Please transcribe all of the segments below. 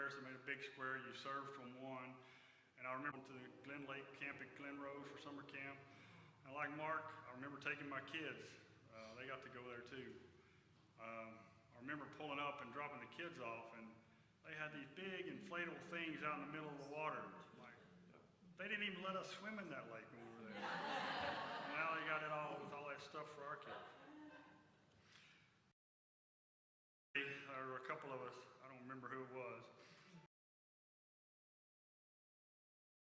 squares. They made a big square. You served from one. And I remember to the Glen Lake camp at Glen Rose for summer camp. And like Mark, I remember taking my kids. They got to go there too. I remember pulling up and dropping the kids off, and they had these big inflatable things out in the middle of the water. Like, they didn't even let us swim in that lake when we were there. Now they got it all with all that stuff for our kids. There were a couple of us, I don't remember who it was,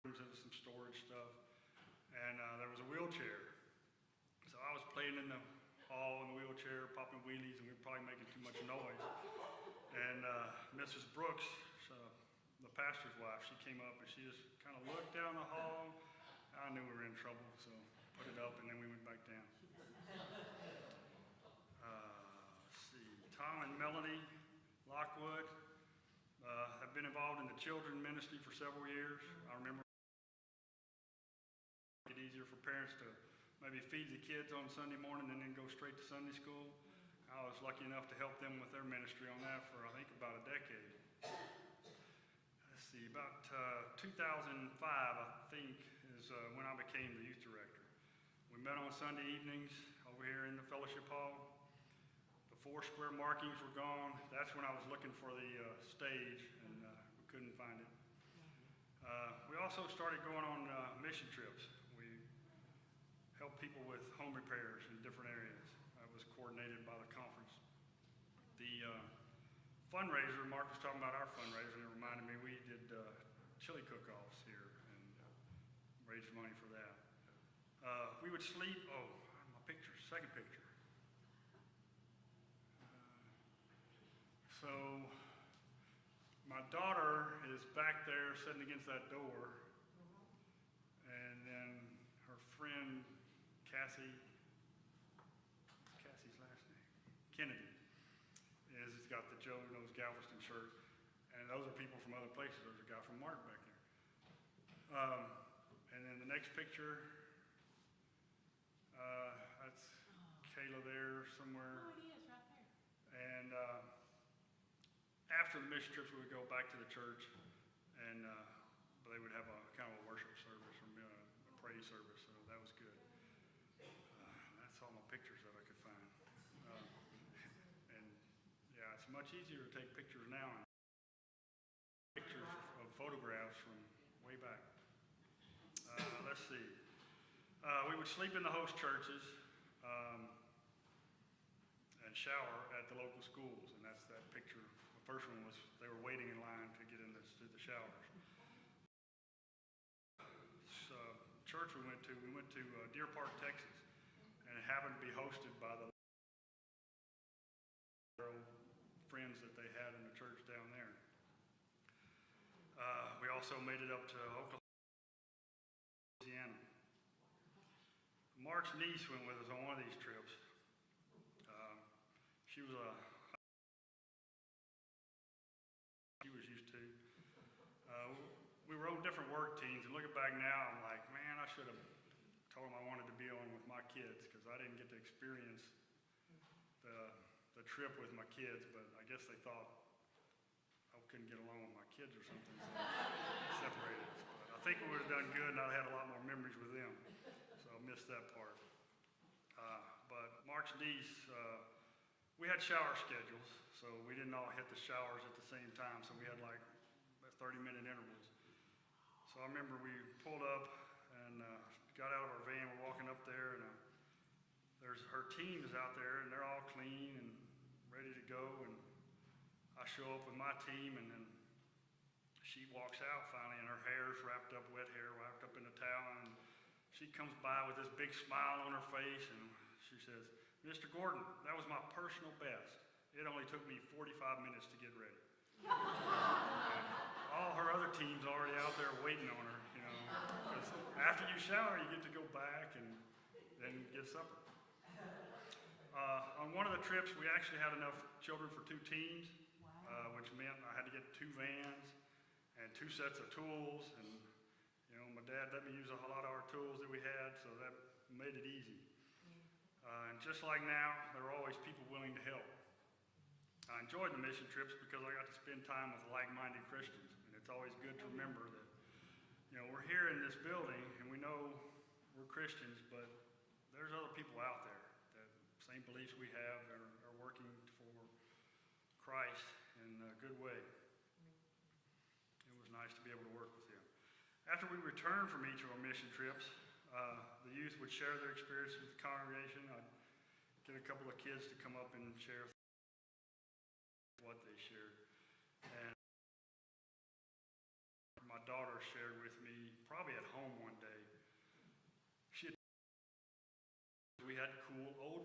into some storage stuff, and there was a wheelchair. So I was playing in the hall in the wheelchair, popping wheelies, and we were probably making too much noise. And Mrs. Brooks, the pastor's wife, she came up and she just kind of looked down the hall. I knew we were in trouble, so put it up, and then we went back down. Let's see, Tom and Melanie Lockwood have been involved in the children's ministry for several years. I remember it easier for parents to maybe feed the kids on Sunday morning and then go straight to Sunday school. I was lucky enough to help them with their ministry on that for, I think, about a decade. Let's see, about 2005, I think, is when I became the youth director. We met on Sunday evenings over here in the fellowship hall. The 4 square markings were gone. That's when I was looking for the stage, and we couldn't find it. We also started going on mission trips. We helped people with home repairs in different areas. That was coordinated by the conference. The fundraiser, Mark was talking about our fundraiser, and it reminded me we did chili cook-offs here and raised money for that. We would sleep, my picture, second picture. So my daughter is back there sitting against that door, and then her friend Cassie's last name, Kennedy, has got the Joe Knows Galveston shirt, and those are people from other places. There's a guy from Mark back there. And then the next picture, that's Kayla there somewhere. Oh, it is right there. And after the mission trips, we would go back to the church, and they would have a kind of a worship service or a praise service, so that was good. That's all my pictures that I could find. And yeah, it's much easier to take pictures now. Pictures of photographs from way back. Let's see. We would sleep in the host churches and shower at the local schools, and that's that picture. The first one was they were waiting in line to get into the showers. Church we went to Deer Park, Texas, and it happened to be hosted by the friends that they had in the church down there. We also made it up to Oklahoma, Louisiana. Mark's niece went with us on one of these trips. She was used to. We were on different work teams, and looking back now, I'm like, man, I should have told them I wanted to be on with my kids, because I didn't get to experience the trip with my kids, but I guess they thought I couldn't get along with my kids or something, so they separated us. But I think we would have done good, and I'd had a lot more memories with them, so I missed that part. But Mark's niece, we had shower schedules, so we didn't all hit the showers at the same time, so we had like 30-minute intervals. So I remember we pulled up and got out of our van. We're walking up there, and her team is out there, and they're all clean and ready to go. And I show up with my team, and then she walks out finally, and her hair's wrapped up, wet hair wrapped up in a towel, and she comes by with this big smile on her face, and she says, "Mr. Gordon, that was my personal best. It only took me 45 minutes to get ready." All her other team's already out there waiting on her, you know, because after you shower, you get to go back and then get supper. On one of the trips, we actually had enough children for 2 teams, which meant I had to get 2 vans and 2 sets of tools, and you know, my dad let me use a lot of our tools that we had, so that made it easy. And just like now, there are always people willing to help. enjoyed the mission trips because I got to spend time with like-minded Christians. And it's always good to remember that, we're here in this building and we know we're Christians, but there's other people out there that same beliefs we have are working for Christ in a good way. It was nice to be able to work with them. After we returned from each of our mission trips, the youth would share their experience with the congregation. I'd get a couple of kids to come up and share what they shared. And my daughter shared with me, probably at home one day, we had cool old